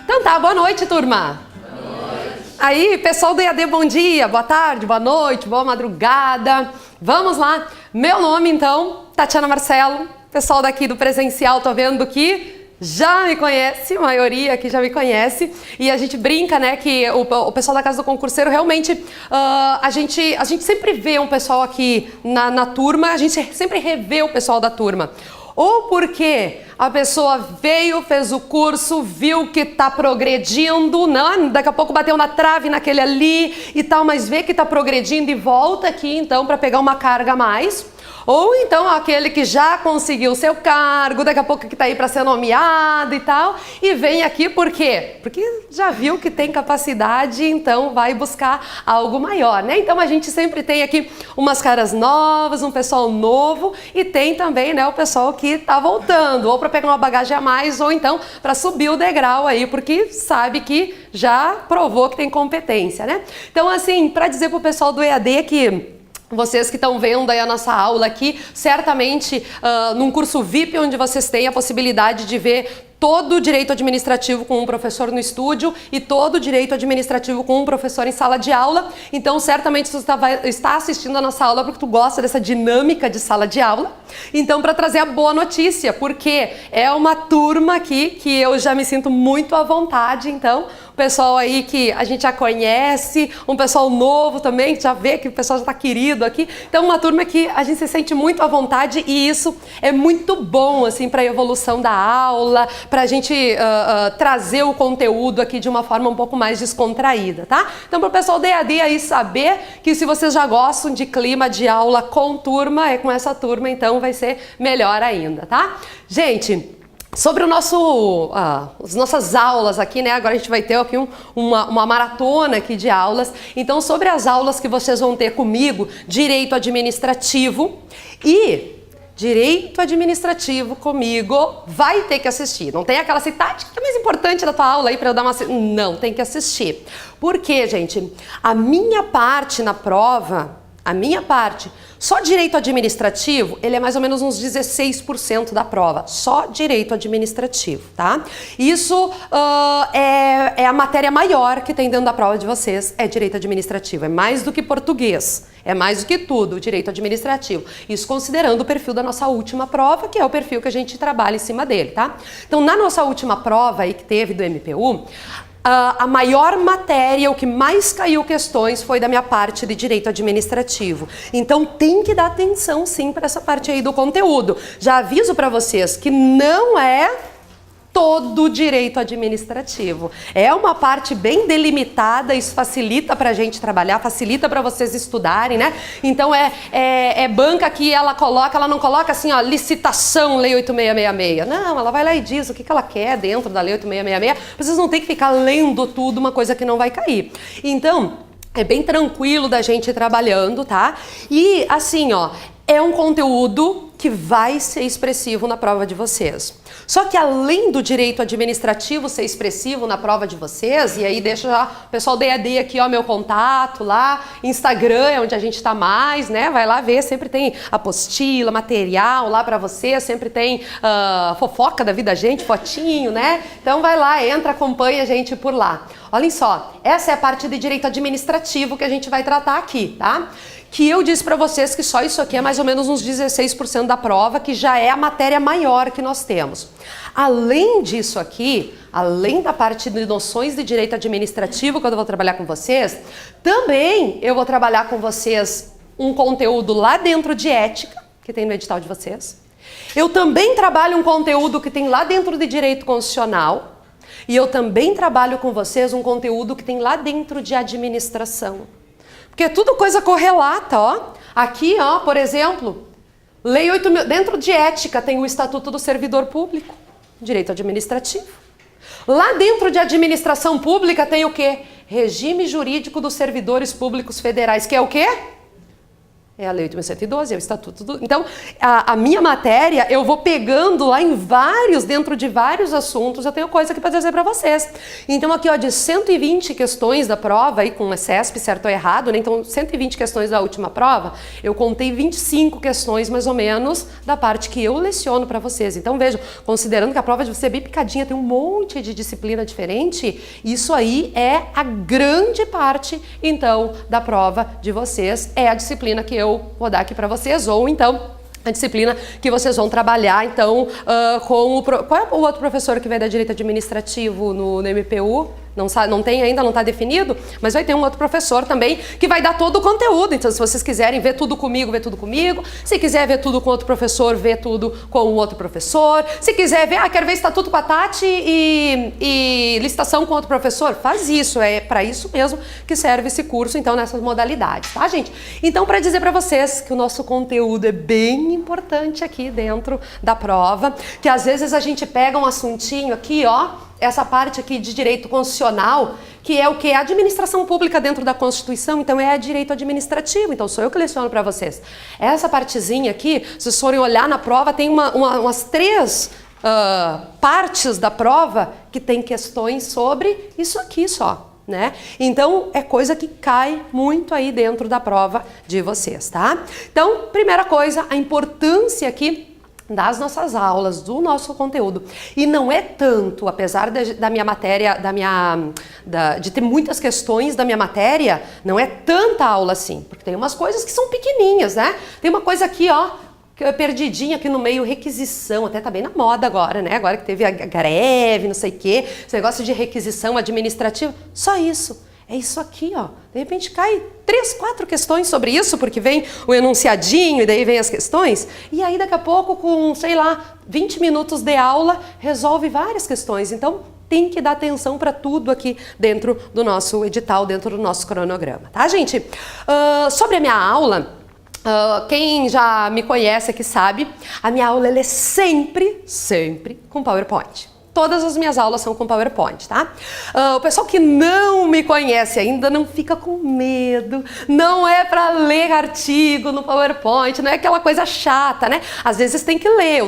Então tá, boa noite, turma. Boa noite. Aí, pessoal do EAD, bom dia, boa tarde, boa noite, boa madrugada. Vamos lá. Meu nome, então, Tatiana Marcelo. Pessoal daqui do presencial, tô vendo que já me conhece, a maioria aqui já me conhece, e a gente brinca, né, que o pessoal da Casa do Concurseiro realmente, a gente sempre vê um pessoal aqui na turma, a gente sempre revê o pessoal da turma. Ou porque a pessoa veio, fez o curso, viu que tá progredindo, não, daqui a pouco bateu na trave naquele ali e tal, mas vê que tá progredindo e volta aqui então para pegar uma carga a mais. Ou então aquele que já conseguiu o seu cargo, daqui a pouco que está aí para ser nomeado e tal, e vem aqui por quê? Porque já viu que tem capacidade, então vai buscar algo maior, né? Então a gente sempre tem aqui umas caras novas, um pessoal novo, e tem também, né, o pessoal que está voltando, ou para pegar uma bagagem a mais, ou então para subir o degrau aí, porque sabe que já provou que tem competência, né? Então assim, para dizer pro pessoal do EAD que vocês que estão vendo aí a nossa aula aqui, certamente num curso VIP onde vocês têm a possibilidade de ver todo o direito administrativo com um professor no estúdio e todo o direito administrativo com um professor em sala de aula. Então, certamente você está assistindo a nossa aula porque tu gosta dessa dinâmica de sala de aula. Então, para trazer a boa notícia, porque é uma turma aqui que eu já me sinto muito à vontade, então, o pessoal aí que a gente já conhece, um pessoal novo também, que já vê que o pessoal já está querido aqui. Então, uma turma que a gente se sente muito à vontade e isso é muito bom, assim, para a evolução da aula, para a gente trazer o conteúdo aqui de uma forma um pouco mais descontraída, tá? Então, para o pessoal do EAD aí saber que se vocês já gostam de clima de aula com turma, é com essa turma, então vai ser melhor ainda, tá? Gente, sobre as nossas aulas aqui, né? Agora a gente vai ter aqui uma maratona aqui de aulas. Então, sobre as aulas que vocês vão ter comigo, direito administrativo e direito administrativo comigo, vai ter que assistir. Não tem aquela assim, Tati, o que é mais importante da tua aula aí para eu dar uma... Não, tem que assistir. Por quê, gente? A minha parte na prova, só direito administrativo, ele é mais ou menos uns 16% da prova, só direito administrativo, tá? Isso é a matéria maior que tem dentro da prova de vocês, é direito administrativo, é mais do que português, é mais do que tudo, direito administrativo. Isso considerando o perfil da nossa última prova, que é o perfil que a gente trabalha em cima dele, tá? Então, na nossa última prova aí que teve do MPU, a maior matéria, o que mais caiu questões foi da minha parte de direito administrativo. Então tem que dar atenção sim para essa parte aí do conteúdo. Já aviso para vocês que não é todo o direito administrativo. É uma parte bem delimitada, isso facilita para a gente trabalhar, facilita para vocês estudarem, né? Então é banca que ela não coloca assim, ó, licitação, Lei 8666. Não, ela vai lá e diz o que ela quer dentro da Lei 8666, vocês não tem que ficar lendo tudo, uma coisa que não vai cair. Então, é bem tranquilo da gente ir trabalhando, tá? E assim, ó, é um conteúdo que vai ser expressivo na prova de vocês. Só que além do direito administrativo ser expressivo na prova de vocês, e aí deixa já o pessoal do EAD aqui, ó, meu contato lá, Instagram é onde a gente tá mais, né? Vai lá ver, sempre tem apostila, material lá pra você, sempre tem fofoca da vida da gente, fotinho, né? Então vai lá, entra, acompanha a gente por lá. Olhem só, essa é a parte de direito administrativo que a gente vai tratar aqui, tá? Que eu disse para vocês que só isso aqui é mais ou menos uns 16% da prova, que já é a matéria maior que nós temos. Além disso aqui, além da parte de noções de direito administrativo, quando eu vou trabalhar com vocês, também eu vou trabalhar com vocês um conteúdo lá dentro de ética, que tem no edital de vocês. Eu também trabalho um conteúdo que tem lá dentro de direito constitucional. E eu também trabalho com vocês um conteúdo que tem lá dentro de administração. Porque é tudo coisa correlata, ó. Aqui, ó, por exemplo, Lei 8.000, dentro de ética tem o Estatuto do Servidor Público, direito administrativo. Lá dentro de administração pública tem o quê? Regime jurídico dos servidores públicos federais, que é o quê? é a Lei 8.112, é o Estatuto do... Então, a minha matéria, eu vou pegando lá dentro de vários assuntos, eu tenho coisa aqui para dizer para vocês. Então, aqui, ó, de 120 questões da prova, aí com ESSP, certo ou errado, né? Então, 120 questões da última prova, eu contei 25 questões, mais ou menos, da parte que eu leciono para vocês. Então, vejam, considerando que a prova de você é bem picadinha, tem um monte de disciplina diferente, isso aí é a grande parte, então, da prova de vocês, é a disciplina que eu vou dar aqui para vocês, ou então a disciplina que vocês vão trabalhar, então, com o... Qual é o outro professor que vai dar direito administrativo no MPU? Não sabe, não tem ainda, não está definido, mas vai ter um outro professor também que vai dar todo o conteúdo. Então, se vocês quiserem ver tudo comigo, vê tudo comigo. Se quiser ver tudo com outro professor, vê tudo com o outro professor. Se quiser ver, quero ver estatuto com a Tati e licitação com outro professor, faz isso. É para isso mesmo que serve esse curso, então, nessas modalidades, tá, gente? Então, para dizer para vocês que o nosso conteúdo é bem importante aqui dentro da prova, que às vezes a gente pega um assuntinho aqui, ó, essa parte aqui de direito constitucional, que é o que? A administração pública dentro da Constituição, então é direito administrativo, então sou eu que leciono para vocês. Essa partezinha aqui, se vocês forem olhar na prova, tem umas 3 partes da prova que tem questões sobre isso aqui só, né? Então, é coisa que cai muito aí dentro da prova de vocês, tá? Então, primeira coisa, a importância aqui das nossas aulas, do nosso conteúdo. E não é tanto, apesar da minha matéria, de ter muitas questões da minha matéria, não é tanta aula assim, porque tem umas coisas que são pequenininhas, né? Tem uma coisa aqui, ó, perdidinha aqui no meio, requisição, até tá bem na moda agora, né? Agora que teve a greve, não sei o quê, esse negócio de requisição administrativa, só isso. É isso aqui, ó. De repente cai 3, 4 questões sobre isso, porque vem o enunciadinho e daí vem as questões. E aí daqui a pouco, com, sei lá, 20 minutos de aula, resolve várias questões. Então, tem que dar atenção para tudo aqui dentro do nosso edital, dentro do nosso cronograma, tá, gente? Sobre a minha aula, quem já me conhece aqui sabe, a minha aula ela é sempre com PowerPoint. Todas as minhas aulas são com PowerPoint, tá? O pessoal que não me conhece ainda não fica com medo, não é para ler artigo no PowerPoint, não é aquela coisa chata, né? Às vezes tem que ler,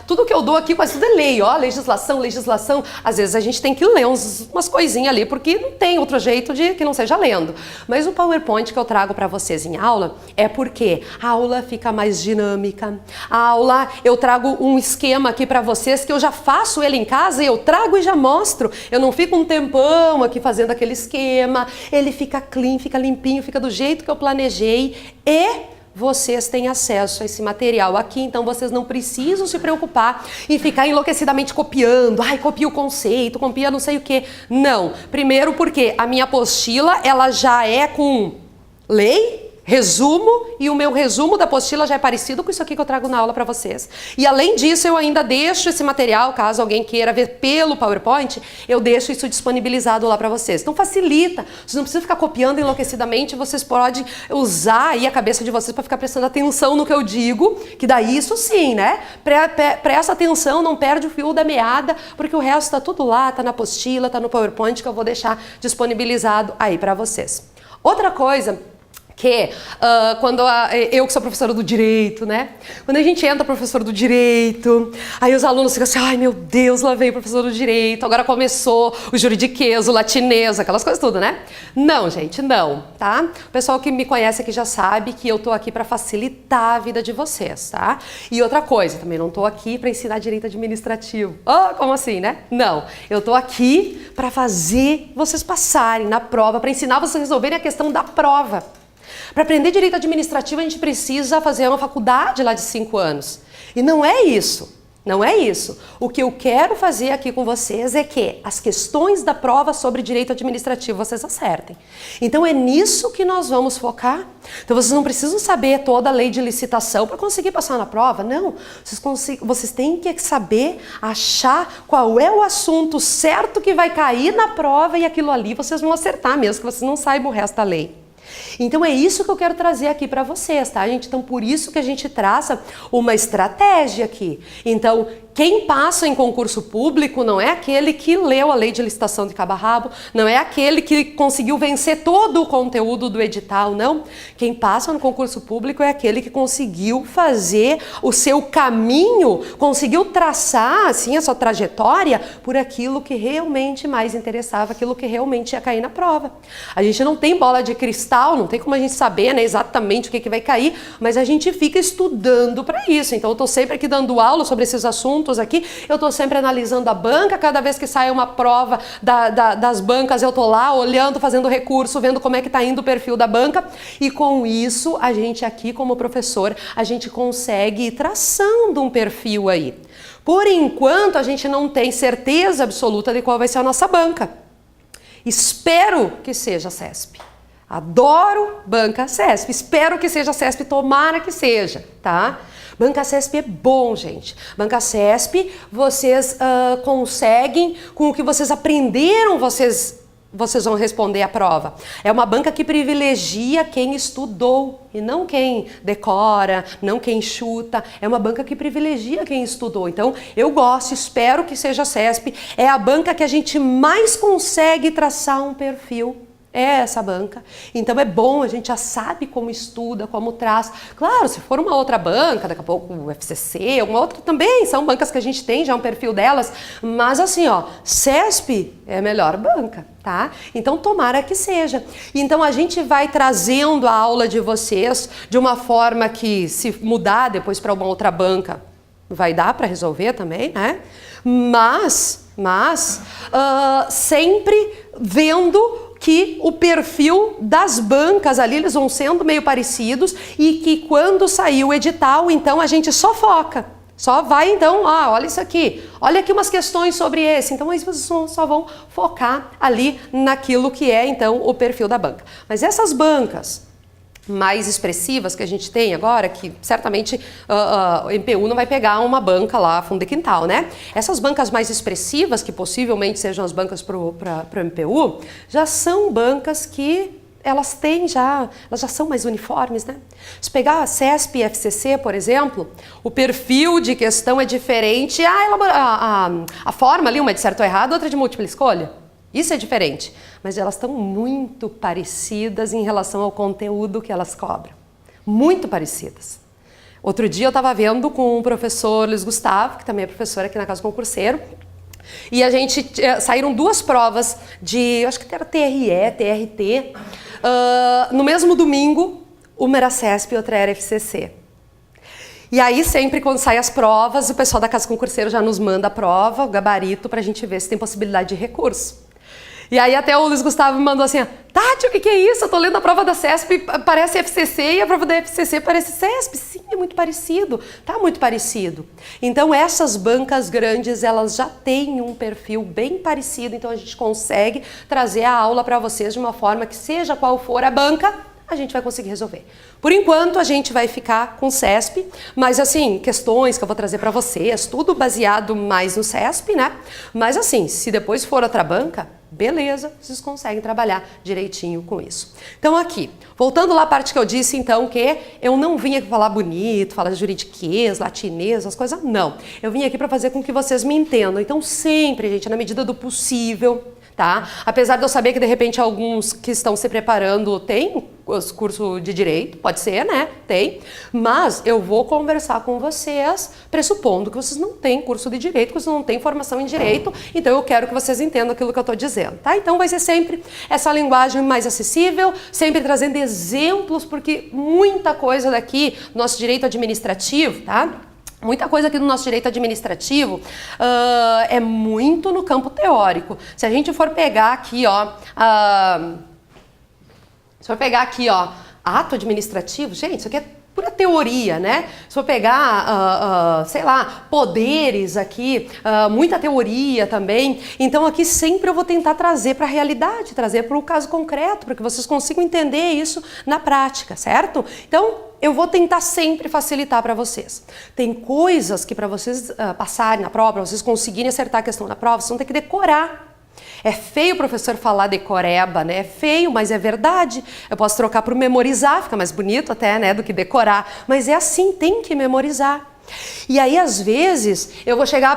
tudo que eu dou aqui quase tudo é lei, ó, legislação, às vezes a gente tem que ler umas coisinhas ali, porque não tem outro jeito de que não seja lendo. Mas o PowerPoint que eu trago para vocês em aula é porque a aula fica mais dinâmica, a aula eu trago um esquema aqui para vocês que eu já faço ele em casa e eu trago e já mostro. Eu não fico um tempão aqui fazendo aquele esquema. Ele fica clean, fica limpinho, fica do jeito que eu planejei e vocês têm acesso a esse material aqui, então vocês não precisam se preocupar em ficar enlouquecidamente copiando. Ai, copia o conceito, copia não sei o que. Não. Primeiro porque a minha apostila, ela já é com lei, resumo, e o meu resumo da apostila já é parecido com isso aqui que eu trago na aula para vocês. E além disso, eu ainda deixo esse material, caso alguém queira ver pelo PowerPoint, eu deixo isso disponibilizado lá para vocês. Então facilita, vocês não precisam ficar copiando enlouquecidamente, vocês podem usar aí a cabeça de vocês para ficar prestando atenção no que eu digo, que daí isso sim, né? Presta atenção, não perde o fio da meada, porque o resto tá tudo lá, tá na apostila, tá no PowerPoint que eu vou deixar disponibilizado aí para vocês. Outra coisa que quando eu que sou professora do direito, né? Quando a gente entra professor do direito, aí os alunos ficam assim, ai meu Deus, lá veio o professor do direito, agora começou o juridiquês, o latinês, aquelas coisas tudo, né? Não, gente, não, tá? O pessoal que me conhece aqui já sabe que eu tô aqui para facilitar a vida de vocês, tá? E outra coisa, também não tô aqui para ensinar direito administrativo. Oh, como assim, né? Não, eu tô aqui para fazer vocês passarem na prova, para ensinar vocês a resolverem a questão da prova. Para aprender direito administrativo, a gente precisa fazer uma faculdade lá de 5 anos. E não é isso. Não é isso. O que eu quero fazer aqui com vocês é que as questões da prova sobre direito administrativo vocês acertem. Então é nisso que nós vamos focar. Então vocês não precisam saber toda a lei de licitação para conseguir passar na prova. Não. Vocês têm que saber achar qual é o assunto certo que vai cair na prova e aquilo ali vocês vão acertar mesmo que vocês não saibam o resto da lei. Então é isso que eu quero trazer aqui para vocês, tá, gente? Então por isso que a gente traça uma estratégia aqui. Então quem passa em concurso público não é aquele que leu a lei de licitação de cabo a rabo, não é aquele que conseguiu vencer todo o conteúdo do edital, não. Quem passa no concurso público é aquele que conseguiu fazer o seu caminho, conseguiu traçar assim a sua trajetória por aquilo que realmente mais interessava, aquilo que realmente ia cair na prova. A gente não tem bola de cristal, não tem como a gente saber, né, exatamente o que vai cair, mas a gente fica estudando para isso. Então eu estou sempre aqui dando aula sobre esses assuntos aqui, eu estou sempre analisando a banca, cada vez que sai uma prova das bancas eu estou lá olhando, fazendo recurso, vendo como é que está indo o perfil da banca, e com isso a gente aqui como professor, a gente consegue ir traçando um perfil aí. Por enquanto a gente não tem certeza absoluta de qual vai ser a nossa banca. Espero que seja a CESP. Adoro banca CESP, espero que seja a CESP, tomara que seja, tá? Banca CESP é bom, gente. Banca CESP, vocês conseguem, com o que vocês aprenderam, vocês vão responder a prova. É uma banca que privilegia quem estudou e não quem decora, não quem chuta. É uma banca que privilegia quem estudou. Então, eu gosto, espero que seja a CESP. É a banca que a gente mais consegue traçar um perfil. É essa banca. Então é bom, a gente já sabe como estuda, como traz. Claro, se for uma outra banca, daqui a pouco o FCC, uma outra também, são bancas que a gente tem já um perfil delas, mas assim, ó, CESP é a melhor banca, tá? Então tomara que seja. Então a gente vai trazendo a aula de vocês de uma forma que, se mudar depois para uma outra banca, vai dar para resolver também, né? Mas sempre vendo que o perfil das bancas ali, eles vão sendo meio parecidos e que quando sair o edital, então a gente só foca. Só vai então, olha isso aqui, olha aqui umas questões sobre esse. Então aí vocês só vão focar ali naquilo que é então o perfil da banca. Mas essas bancas mais expressivas que a gente tem agora, que certamente o MPU não vai pegar uma banca lá, fundo de quintal, né? Essas bancas mais expressivas, que possivelmente sejam as bancas para o MPU, já são bancas que elas já são mais uniformes, né? Se pegar a CESP e FCC, por exemplo, o perfil de questão é diferente, a forma ali, uma é de certo ou errado, outra de múltipla escolha. Isso é diferente, mas elas estão muito parecidas em relação ao conteúdo que elas cobram. Muito parecidas. Outro dia eu estava vendo com o professor Luiz Gustavo, que também é professor aqui na Casa Concurseiro, e a gente saíram duas provas de, acho que era TRE, TRT, no mesmo domingo, uma era CESP e outra era FCC. E aí sempre quando saem as provas, o pessoal da Casa Concurseiro já nos manda a prova, o gabarito, para a gente ver se tem possibilidade de recurso. E aí até o Luiz Gustavo me mandou assim, Tati, o que é isso? Eu tô lendo a prova da CESP, parece FCC, e a prova da FCC parece CESP. Sim, é muito parecido, tá muito parecido. Então essas bancas grandes, elas já têm um perfil bem parecido, então a gente consegue trazer a aula para vocês de uma forma que, seja qual for a banca, a gente vai conseguir resolver. Por enquanto, a gente vai ficar com o CESP, mas assim, questões que eu vou trazer para vocês, tudo baseado mais no CESP, né? Mas assim, se depois for outra banca, beleza, vocês conseguem trabalhar direitinho com isso. Então aqui, voltando lá à parte que eu disse, então, que eu não vim aqui falar bonito, falar juridiquês, latinês, as coisas, não. Eu vim aqui para fazer com que vocês me entendam. Então sempre, gente, na medida do possível, tá? Apesar de eu saber que de repente alguns que estão se preparando têm os cursos de direito, pode ser, né? Tem. Mas eu vou conversar com vocês pressupondo que vocês não têm curso de direito, que vocês não têm formação em direito, então eu quero que vocês entendam aquilo que eu estou dizendo, tá? Então vai ser sempre essa linguagem mais acessível, sempre trazendo exemplos, porque muita coisa daqui, nosso direito administrativo, tá? Muita coisa aqui do nosso direito administrativo é muito no campo teórico. Se a gente for pegar aqui, ato administrativo, gente, isso aqui é pura teoria, né? Se for pegar, sei lá, poderes aqui, muita teoria também. Então aqui sempre eu vou tentar trazer para a realidade, trazer para o caso concreto, para que vocês consigam entender isso na prática, certo? Então, eu vou tentar sempre facilitar para vocês. Tem coisas que para vocês passarem na prova, para vocês conseguirem acertar a questão na prova, vocês vão ter que decorar. É feio o professor falar decoreba, né? É feio, mas é verdade. Eu posso trocar por memorizar, fica mais bonito até, né, do que decorar. Mas é assim, tem que memorizar. E aí, às vezes, eu vou chegar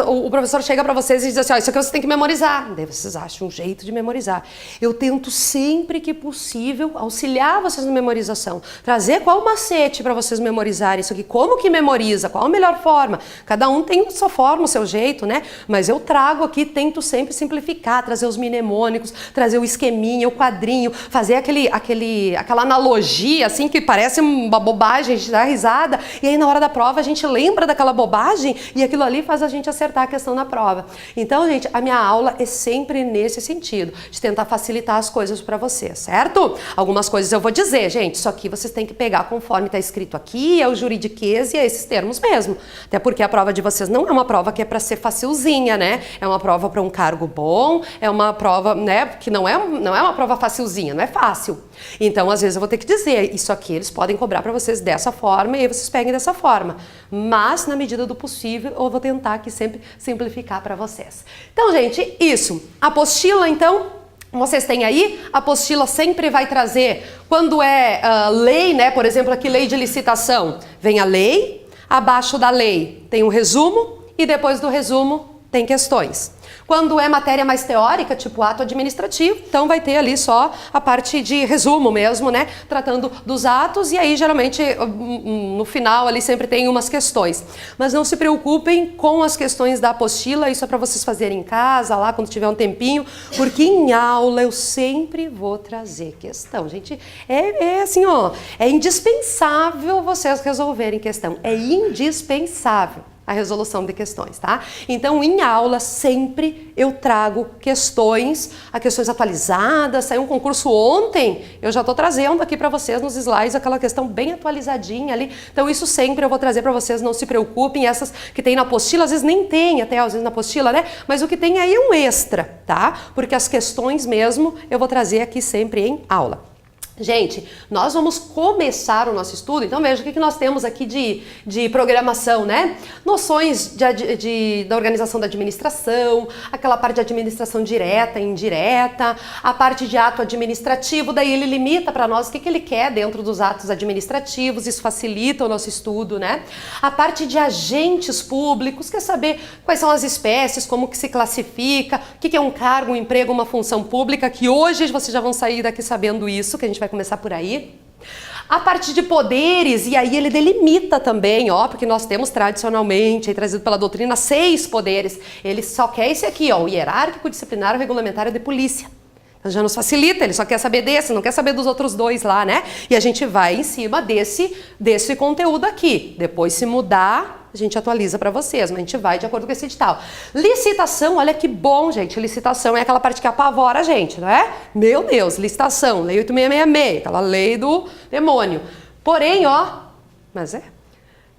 o professor chega para vocês e diz assim, ó, isso aqui você tem que memorizar. Daí vocês acham um jeito de memorizar. Eu tento sempre que possível auxiliar vocês na memorização. Trazer qual o macete para vocês memorizarem isso aqui. Como que memoriza? Qual a melhor forma? Cada um tem a sua forma, o seu jeito, né? Mas eu trago aqui, tento sempre simplificar, trazer os mnemônicos, trazer o esqueminha, o quadrinho, fazer aquela analogia, assim, que parece uma bobagem, a gente dá risada. E aí, na hora da prova, a gente lembra daquela bobagem e aquilo ali faz a gente acertar a questão na prova. Então, gente, a minha aula é sempre nesse sentido, de tentar facilitar as coisas para vocês, certo? Algumas coisas eu vou dizer, gente, isso aqui vocês têm que pegar conforme está escrito aqui, é o juridiquês e é esses termos mesmo. Até porque a prova de vocês não é uma prova que é para ser facilzinha, né? É uma prova para um cargo bom, é uma prova, né, que não é uma prova facilzinha, não é fácil. Então, às vezes eu vou ter que dizer, isso aqui eles podem cobrar para vocês dessa forma e aí vocês peguem dessa forma. Mas, na medida do possível, eu vou tentar aqui sempre simplificar para vocês. Então, gente, isso. Apostila, então, vocês têm aí. A apostila sempre vai trazer, quando é lei, né? Por exemplo, aqui lei de licitação, vem a lei, abaixo da lei tem um resumo e depois do resumo tem questões. Quando é matéria mais teórica, tipo ato administrativo, então vai ter ali só a parte de resumo mesmo, né? Tratando dos atos e aí geralmente no final ali sempre tem umas questões. Mas não se preocupem com as questões da apostila, isso é para vocês fazerem em casa, lá quando tiver um tempinho, porque em aula eu sempre vou trazer questão. Gente, é assim, ó, é indispensável vocês resolverem questão, é indispensável a resolução de questões, tá? Então, em aula, sempre eu trago questões atualizadas. Saiu um concurso ontem, eu já tô trazendo aqui para vocês nos slides aquela questão bem atualizadinha ali. Então, isso sempre eu vou trazer para vocês, não se preocupem. Essas que tem na apostila, às vezes nem tem até, às vezes na apostila, né? Mas o que tem aí é um extra, tá? Porque as questões mesmo eu vou trazer aqui sempre em aula. Gente, nós vamos começar o nosso estudo, então veja o que nós temos aqui de programação, né? Noções da organização da administração, aquela parte de administração direta e indireta, a parte de ato administrativo, daí ele limita para nós o que ele quer dentro dos atos administrativos, isso facilita o nosso estudo, né? A parte de agentes públicos, quer saber quais são as espécies, como que se classifica, o que é um cargo, um emprego, uma função pública, que hoje vocês já vão sair daqui sabendo isso, que a gente vai começar por aí. A parte de poderes, e aí ele delimita também, ó, porque nós temos tradicionalmente, aí, trazido pela doutrina, 6 poderes. Ele só quer esse aqui, ó, o hierárquico, disciplinar, o regulamentar e de polícia. Então já nos facilita, ele só quer saber desse, não quer saber dos outros 2 lá, né? E a gente vai em cima desse conteúdo aqui. Depois, se mudar, a gente atualiza para vocês, mas a gente vai de acordo com esse edital. Licitação, olha que bom, gente. Licitação é aquela parte que apavora a gente, não é? Meu Deus, licitação, lei 8666, aquela lei do demônio. Porém, ó, mas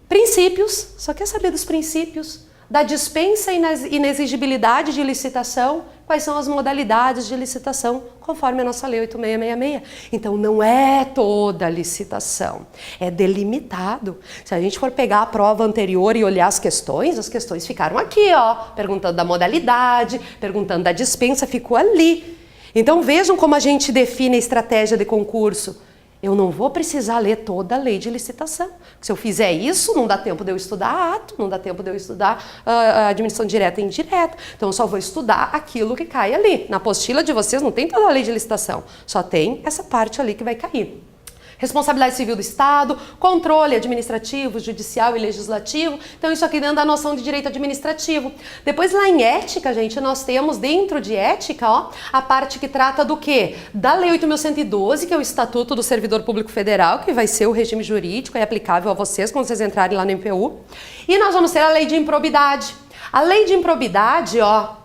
princípios, só quer saber dos princípios, da dispensa e inexigibilidade de licitação, quais são as modalidades de licitação, conforme a nossa lei 8666. Então, não é toda licitação, é delimitado. Se a gente for pegar a prova anterior e olhar as questões ficaram aqui, ó, perguntando da modalidade, perguntando da dispensa, ficou ali. Então, vejam como a gente define a estratégia de concurso. Eu não vou precisar ler toda a lei de licitação. Se eu fizer isso, não dá tempo de eu estudar ato, não dá tempo de eu estudar a administração direta e indireta. Então, eu só vou estudar aquilo que cai ali. Na apostila de vocês não tem toda a lei de licitação, só tem essa parte ali que vai cair. Responsabilidade civil do Estado, controle administrativo, judicial e legislativo. Então, isso aqui dentro da noção de direito administrativo. Depois, lá em ética, gente, nós temos dentro de ética, ó, a parte que trata do quê? Da Lei 8.112, que é o Estatuto do Servidor Público Federal, que vai ser o regime jurídico e aplicável a vocês quando vocês entrarem lá no MPU. E nós vamos ter a Lei de Improbidade. A Lei de Improbidade, ó,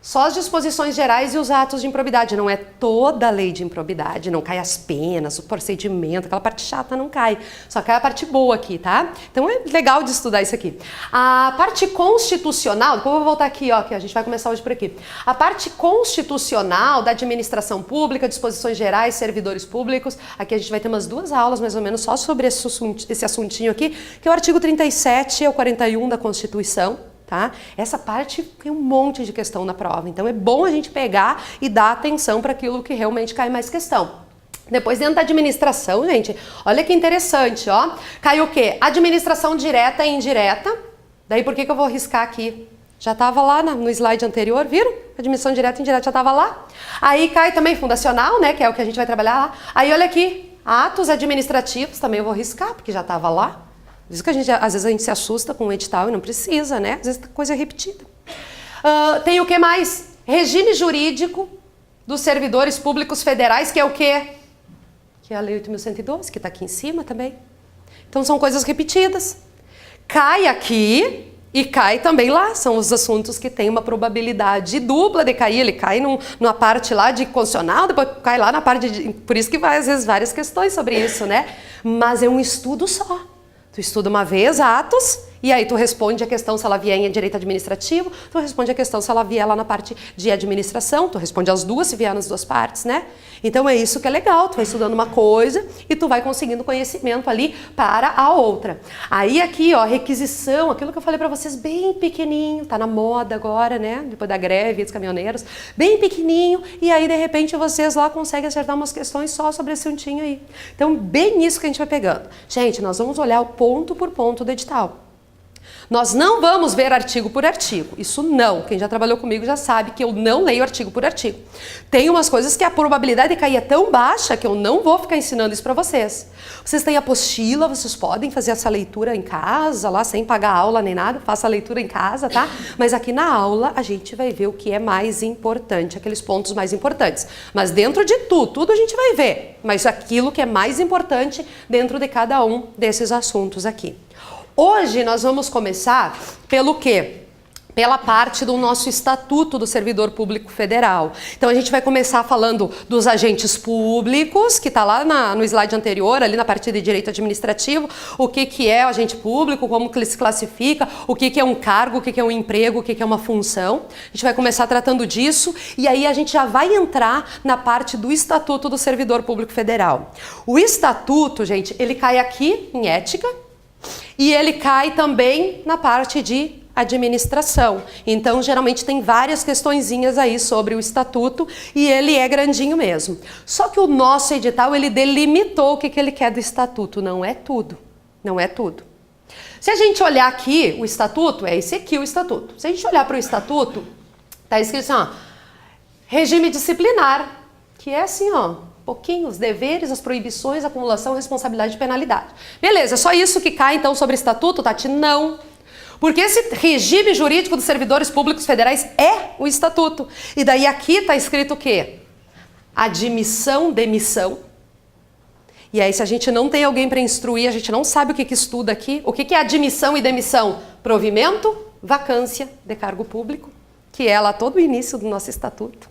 só as disposições gerais e os atos de improbidade, não é toda a lei de improbidade, não cai as penas, o procedimento, aquela parte chata não cai, só cai a parte boa aqui, tá? Então é legal de estudar isso aqui. A parte constitucional, depois eu vou voltar aqui, ó, que a gente vai começar hoje por aqui. A parte constitucional da administração pública, disposições gerais, servidores públicos, aqui a gente vai ter umas 2 aulas mais ou menos só sobre esse assuntinho aqui, que é o artigo 37 ao 41 da Constituição. Tá? Essa parte tem um monte de questão na prova, então é bom a gente pegar e dar atenção para aquilo que realmente cai mais questão. Depois dentro da administração, gente, olha que interessante, ó. Caiu o quê? Administração direta e indireta. Daí por que eu vou riscar aqui? Já estava lá no slide anterior, viram? Administração direta e indireta já estava lá. Aí cai também fundacional, né, que é o que a gente vai trabalhar lá. Aí olha aqui, atos administrativos, também eu vou riscar, porque já estava lá. Por isso que às vezes a gente se assusta com o edital e não precisa, né? Às vezes a coisa é repetida. Tem o que mais? Regime jurídico dos servidores públicos federais, que é o quê? Que é a Lei 8.112, que está aqui em cima também. Então são coisas repetidas. Cai aqui e cai também lá. São os assuntos que têm uma probabilidade dupla de cair. Ele cai numa parte lá de constitucional, depois cai lá na parte de... Por isso que vai, às vezes, várias questões sobre isso, né? Mas é um estudo só. Tu estuda uma vez atos, e aí tu responde a questão se ela vier em direito administrativo, tu responde a questão se ela vier lá na parte de administração, tu responde as duas se vier nas duas partes, né? Então é isso que é legal, tu vai estudando uma coisa e tu vai conseguindo conhecimento ali para a outra. Aí aqui, ó, requisição, aquilo que eu falei para vocês, bem pequenininho, tá na moda agora, né? Depois da greve dos caminhoneiros, bem pequenininho, e aí de repente vocês lá conseguem acertar umas questões só sobre esse assuntinho aí. Então bem isso que a gente vai pegando. Gente, nós vamos olhar o ponto por ponto do edital. Nós não vamos ver artigo por artigo, isso não. Quem já trabalhou comigo já sabe que eu não leio artigo por artigo. Tem umas coisas que a probabilidade de cair é tão baixa que eu não vou ficar ensinando isso para vocês. Vocês têm apostila, vocês podem fazer essa leitura em casa, lá sem pagar aula nem nada, faça a leitura em casa, tá? Mas aqui na aula a gente vai ver o que é mais importante, aqueles pontos mais importantes. Mas dentro de tudo a gente vai ver, mas aquilo que é mais importante dentro de cada um desses assuntos aqui. Hoje nós vamos começar pelo quê? Pela parte do nosso Estatuto do Servidor Público Federal. Então a gente vai começar falando dos agentes públicos, que está lá no slide anterior, ali na parte de direito administrativo, o que é o agente público, como que ele se classifica, o que é um cargo, o que é um emprego, o que é uma função. A gente vai começar tratando disso e aí a gente já vai entrar na parte do Estatuto do Servidor Público Federal. O Estatuto, gente, ele cai aqui em ética e ele cai também na parte de administração. Então, geralmente tem várias questõezinhas aí sobre o estatuto e ele é grandinho mesmo. Só que o nosso edital, ele delimitou o que ele quer do estatuto. Não é tudo. Não é tudo. Se a gente olhar aqui, o estatuto, é esse aqui o estatuto. Se a gente olhar para o estatuto, tá escrito assim, ó, regime disciplinar, que é assim, ó, pouquinho, os deveres, as proibições, acumulação, responsabilidade e penalidade. Beleza, só isso que cai então sobre o estatuto, Tati? Não. Porque esse regime jurídico dos servidores públicos federais é o estatuto. E daí aqui está escrito o quê? Admissão, demissão. E aí se a gente não tem alguém para instruir, a gente não sabe o que estuda aqui. O que é admissão e demissão? Provimento, vacância de cargo público, que é lá todo o início do nosso estatuto.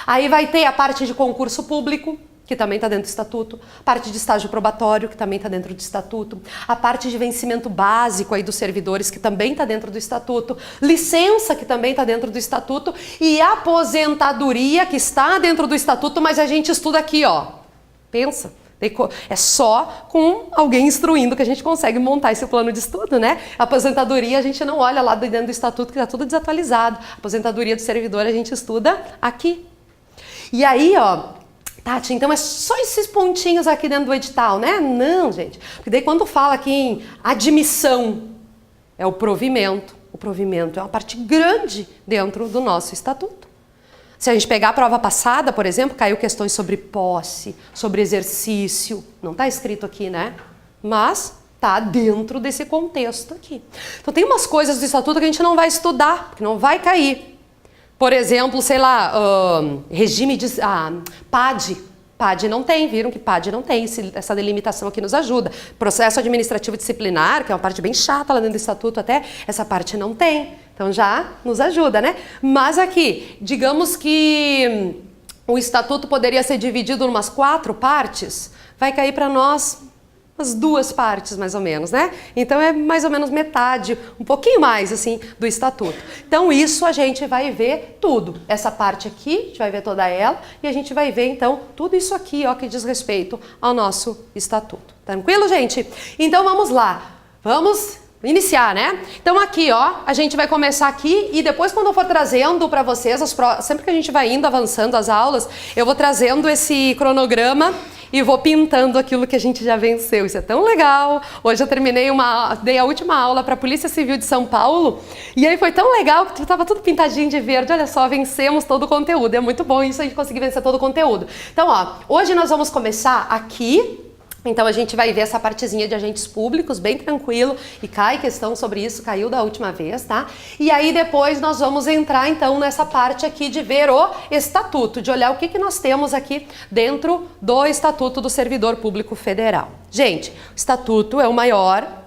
Aí vai ter a parte de concurso público, que também está dentro do estatuto, parte de estágio probatório, que também está dentro do estatuto, a parte de vencimento básico aí dos servidores, que também está dentro do estatuto, licença, que também está dentro do estatuto, e aposentadoria, que está dentro do estatuto, mas a gente estuda aqui, ó, pensa, é só com alguém instruindo que a gente consegue montar esse plano de estudo, né? A aposentadoria a gente não olha lá dentro do estatuto, que está tudo desatualizado, a aposentadoria do servidor a gente estuda aqui. E aí, ó, Tati, então é só esses pontinhos aqui dentro do edital, né? Não, gente. Porque daí quando fala aqui em admissão, é o provimento. O provimento é uma parte grande dentro do nosso estatuto. Se a gente pegar a prova passada, por exemplo, caiu questões sobre posse, sobre exercício. Não está escrito aqui, né? Mas está dentro desse contexto aqui. Então tem umas coisas do estatuto que a gente não vai estudar, que não vai cair. Por exemplo, sei lá, regime de... PAD. PAD não tem, viram que PAD não tem, essa delimitação aqui nos ajuda. Processo administrativo disciplinar, que é uma parte bem chata lá dentro do estatuto até, essa parte não tem. Então já nos ajuda, né? Mas aqui, digamos que o estatuto poderia ser dividido em umas 4 partes, vai cair para nós umas 2 partes, mais ou menos, né? Então é mais ou menos metade, um pouquinho mais, assim, do estatuto. Então isso a gente vai ver tudo. Essa parte aqui, a gente vai ver toda ela, e a gente vai ver, então, tudo isso aqui, ó, que diz respeito ao nosso estatuto. Tranquilo, gente? Então vamos lá. Vamos iniciar, né? Então aqui, ó, a gente vai começar aqui e depois quando eu for trazendo para vocês, sempre que a gente vai indo, avançando as aulas, eu vou trazendo esse cronograma e vou pintando aquilo que a gente já venceu. Isso é tão legal. Hoje eu dei a última aula para a Polícia Civil de São Paulo e aí foi tão legal que estava tudo pintadinho de verde. Olha só, vencemos todo o conteúdo. É muito bom isso, a gente conseguir vencer todo o conteúdo. Então, ó, hoje nós vamos começar aqui. Então a gente vai ver essa partezinha de agentes públicos, bem tranquilo, e cai questão sobre isso, caiu da última vez, tá? E aí depois nós vamos entrar então nessa parte aqui de ver o estatuto, de olhar o que nós temos aqui dentro do Estatuto do Servidor Público Federal. Gente, o estatuto é o maior,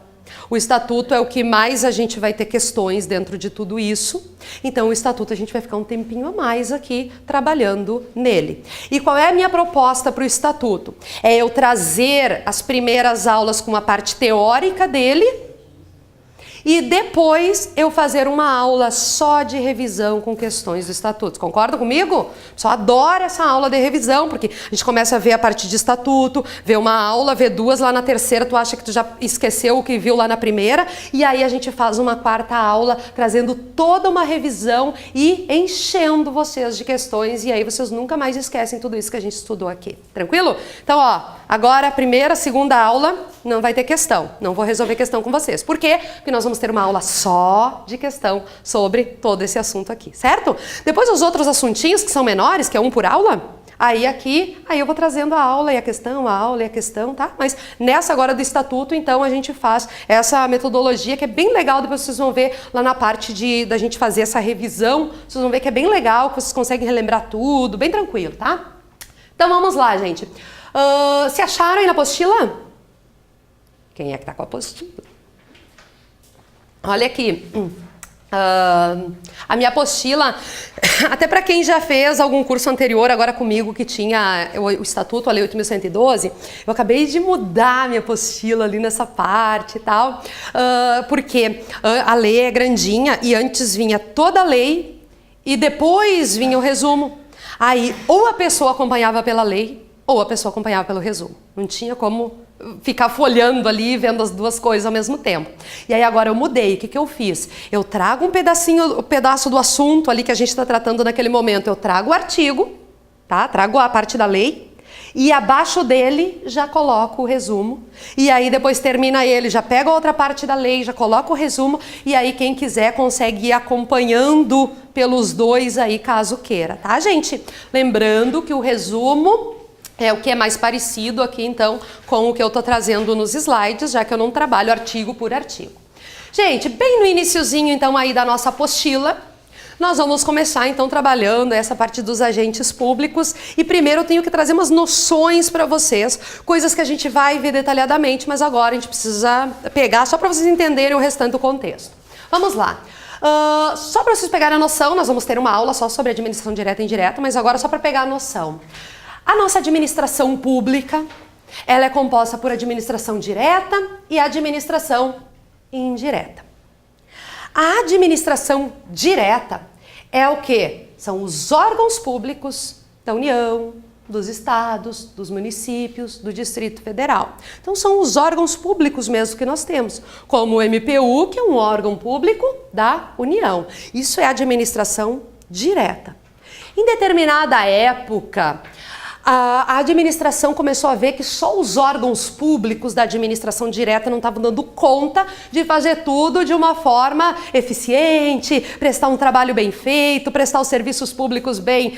o estatuto é o que mais a gente vai ter questões dentro de tudo isso. Então o estatuto a gente vai ficar um tempinho a mais aqui trabalhando nele. E qual é a minha proposta para o estatuto? É eu trazer as primeiras aulas com a parte teórica dele e depois eu fazer uma aula só de revisão com questões do estatuto. Concordam comigo? Só adoro essa aula de revisão, porque a gente começa a ver a parte de estatuto, vê uma aula, vê duas, lá na terceira tu acha que tu já esqueceu o que viu lá na primeira, e aí a gente faz uma quarta aula trazendo toda uma revisão e enchendo vocês de questões, e aí vocês nunca mais esquecem tudo isso que a gente estudou aqui. Tranquilo? Então, ó, agora a primeira, segunda aula não vai ter questão. Não vou resolver questão com vocês. Por quê? Porque nós vamos ter uma aula só de questão sobre todo esse assunto aqui, certo? Depois os outros assuntinhos que são menores, que é um por aula, aí eu vou trazendo a aula e a questão, tá? Mas nessa agora do estatuto, então, a gente faz essa metodologia que é bem legal, depois vocês vão ver lá na parte da gente fazer essa revisão, vocês vão ver que é bem legal, que vocês conseguem relembrar tudo, bem tranquilo, tá? Então vamos lá, gente. Se acharam aí na apostila? Quem é que tá com a apostila? Olha aqui. A minha apostila, até para quem já fez algum curso anterior agora comigo que tinha o Estatuto, a Lei 8.112, eu acabei de mudar a minha apostila ali nessa parte e tal, porque a lei é grandinha e antes vinha toda a lei e depois vinha o resumo. Aí ou a pessoa acompanhava pela lei ou a pessoa acompanhava pelo resumo. Não tinha como ficar folhando ali, vendo as duas coisas ao mesmo tempo. E aí agora eu mudei. O que eu fiz? Eu trago um pedaço do assunto ali que a gente está tratando naquele momento. Eu trago o artigo, tá? Trago a parte da lei e abaixo dele já coloco o resumo. E aí depois termina ele, já pega a outra parte da lei, já coloca o resumo e aí quem quiser consegue ir acompanhando pelos dois aí, caso queira, tá, gente? Lembrando que o resumo é o que é mais parecido aqui, então, com o que eu tô trazendo nos slides, já que eu não trabalho artigo por artigo. Gente, bem no iniciozinho, então, aí da nossa apostila, nós vamos começar, então, trabalhando essa parte dos agentes públicos. E primeiro eu tenho que trazer umas noções para vocês, coisas que a gente vai ver detalhadamente, mas agora a gente precisa pegar só para vocês entenderem o restante do contexto. Vamos lá. Só para vocês pegarem a noção, nós vamos ter uma aula só sobre administração direta e indireta, mas agora só para pegar a noção. A nossa administração pública, ela é composta por administração direta e administração indireta. A administração direta é o quê? São os órgãos públicos da União, dos estados, dos municípios, do Distrito Federal. Então são os órgãos públicos mesmo que nós temos, como o MPU, que é um órgão público da União. Isso é administração direta. Em determinada época, a administração começou a ver que só os órgãos públicos da administração direta não estavam dando conta de fazer tudo de uma forma eficiente, prestar um trabalho bem feito, prestar os serviços públicos bem,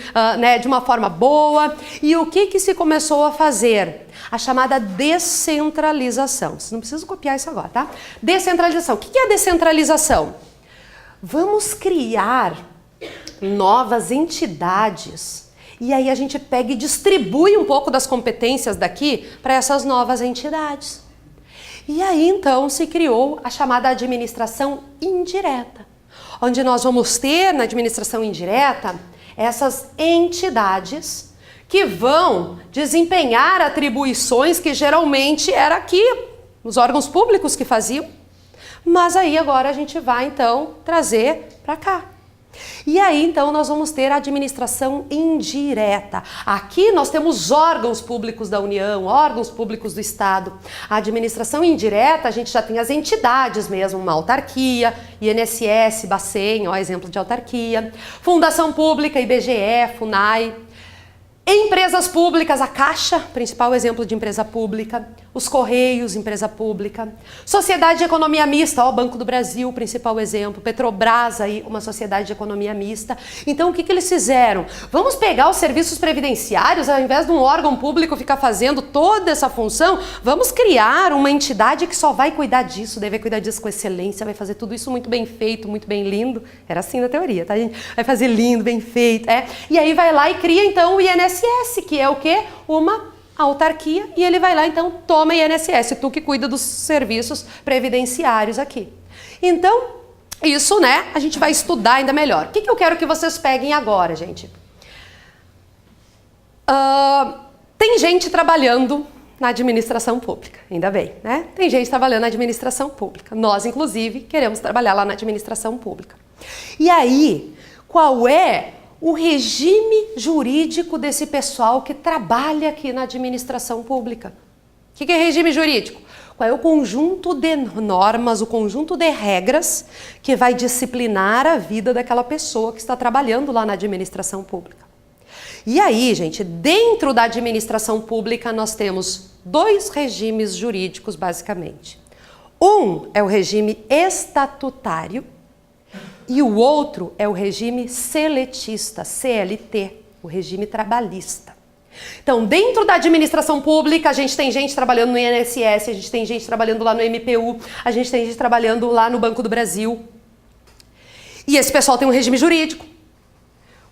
de uma forma boa. E o que se começou a fazer? A chamada descentralização. Vocês não precisam copiar isso agora, tá? Descentralização. O que é a descentralização? Vamos criar novas entidades. E aí a gente pega e distribui um pouco das competências daqui para essas novas entidades. E aí então se criou a chamada administração indireta, onde nós vamos ter na administração indireta essas entidades que vão desempenhar atribuições que geralmente era aqui, nos órgãos públicos que faziam, mas aí agora a gente vai então trazer para cá. E aí, então, nós vamos ter a administração indireta. Aqui nós temos órgãos públicos da União, órgãos públicos do Estado. A administração indireta, a gente já tem as entidades mesmo, uma autarquia, INSS, Bacen, ó, exemplo de autarquia, Fundação Pública, IBGE, FUNAI. Empresas públicas, a Caixa, principal exemplo de empresa pública, os Correios, empresa pública, Sociedade de Economia Mista, ó, Banco do Brasil, principal exemplo, Petrobras, aí, uma sociedade de economia mista. Então, o que eles fizeram? Vamos pegar os serviços previdenciários, ao invés de um órgão público ficar fazendo toda essa função, vamos criar uma entidade que só vai cuidar disso, daí vai cuidar disso com excelência, vai fazer tudo isso muito bem feito, muito bem lindo. Era assim na teoria, tá, gente? Vai fazer lindo, bem feito, E aí vai lá e cria, então, o INSS, que é o quê? Uma autarquia, e ele vai lá, então, toma INSS, tu que cuida dos serviços previdenciários aqui. Então, isso, né, a gente vai estudar ainda melhor. O que eu quero que vocês peguem agora, gente? Tem gente trabalhando na administração pública, ainda bem, né? Tem gente trabalhando na administração pública. Nós, inclusive, queremos trabalhar lá na administração pública. E aí, qual é o regime jurídico desse pessoal que trabalha aqui na administração pública? O que é regime jurídico? Qual é o conjunto de normas, o conjunto de regras que vai disciplinar a vida daquela pessoa que está trabalhando lá na administração pública? E aí, gente, dentro da administração pública nós temos dois regimes jurídicos, basicamente. Um é o regime estatutário, e o outro é o regime seletista, CLT, o regime trabalhista. Então, dentro da administração pública, a gente tem gente trabalhando no INSS, a gente tem gente trabalhando lá no MPU, a gente tem gente trabalhando lá no Banco do Brasil. E esse pessoal tem um regime jurídico.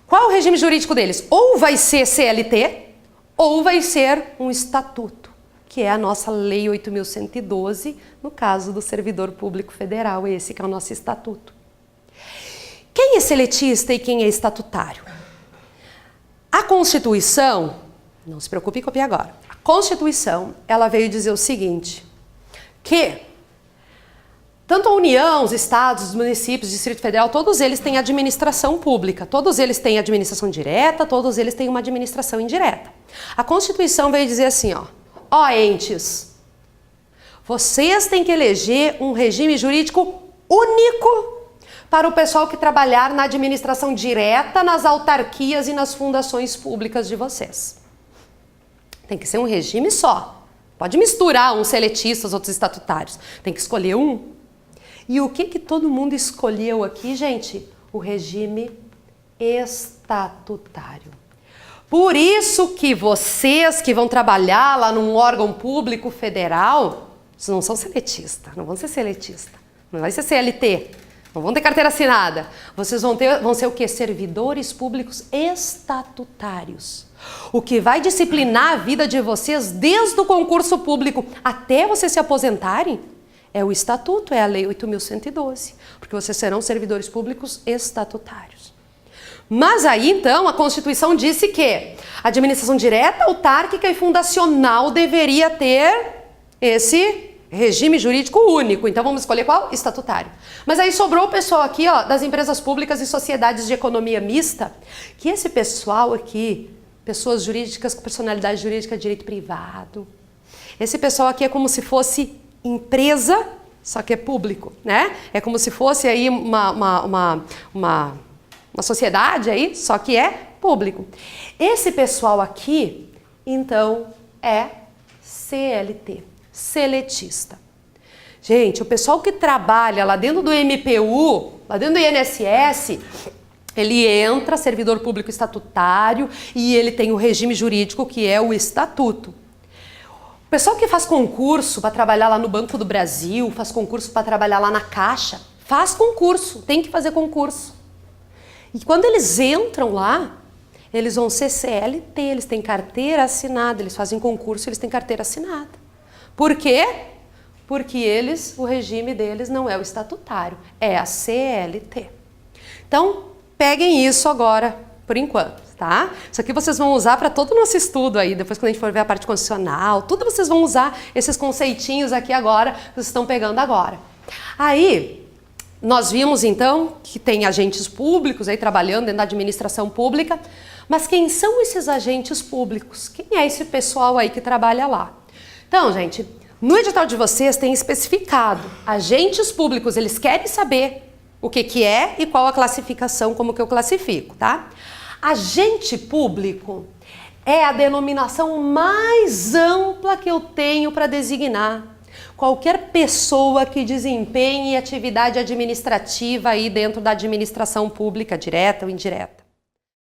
Qual é o regime jurídico deles? Ou vai ser CLT, ou vai ser um estatuto, que é a nossa Lei 8.112, no caso do servidor público federal, esse que é o nosso estatuto. Quem é seletista e quem é estatutário? A Constituição, não se preocupe em copiar agora, a Constituição, ela veio dizer o seguinte, que tanto a União, os estados, os municípios, o Distrito Federal, todos eles têm administração pública, todos eles têm administração direta, todos eles têm uma administração indireta. A Constituição veio dizer assim, ó entes, vocês têm que eleger um regime jurídico único para o pessoal que trabalhar na administração direta, nas autarquias e nas fundações públicas de vocês. Tem que ser um regime só. Pode misturar uns seletistas, outros estatutários. Tem que escolher um. E o que todo mundo escolheu aqui, gente? O regime estatutário. Por isso que vocês que vão trabalhar lá num órgão público federal, vocês não são seletistas, não vão ser seletistas, não vai ser CLT. Não vão ter carteira assinada. Vocês vão ser o quê? Servidores públicos estatutários. O que vai disciplinar a vida de vocês desde o concurso público até vocês se aposentarem é o estatuto, é a Lei 8.112. Porque vocês serão servidores públicos estatutários. Mas aí, então, a Constituição disse que a administração direta, autárquica e fundacional deveria ter esse regime jurídico único. Então vamos escolher qual? Estatutário. Mas aí sobrou o pessoal aqui, ó, das empresas públicas e sociedades de economia mista, que esse pessoal aqui, pessoas jurídicas com personalidade jurídica de direito privado, esse pessoal aqui é como se fosse empresa, só que é público, né? É como se fosse aí uma sociedade aí, só que é público. Esse pessoal aqui, então, é CLT. Seletista. Gente, o pessoal que trabalha lá dentro do MPU, lá dentro do INSS, ele entra, servidor público estatutário, e ele tem o regime jurídico que é o estatuto. O pessoal que faz concurso para trabalhar lá no Banco do Brasil, faz concurso para trabalhar lá na Caixa, faz concurso, tem que fazer concurso. E quando eles entram lá, eles vão ser CLT, eles têm carteira assinada, eles fazem concurso, eles têm carteira assinada. Por quê? Porque o regime deles não é o estatutário, é a CLT. Então, peguem isso agora, por enquanto, tá? Isso aqui vocês vão usar para todo o nosso estudo aí, depois quando a gente for ver a parte constitucional, tudo vocês vão usar esses conceitinhos aqui agora, que vocês estão pegando agora. Aí, nós vimos então que tem agentes públicos aí trabalhando dentro da administração pública, mas quem são esses agentes públicos? Quem é esse pessoal aí que trabalha lá? Então, gente, no edital de vocês tem especificado, agentes públicos, eles querem saber o que é e qual a classificação, como que eu classifico, tá? Agente público é a denominação mais ampla que eu tenho para designar qualquer pessoa que desempenhe atividade administrativa aí dentro da administração pública, direta ou indireta.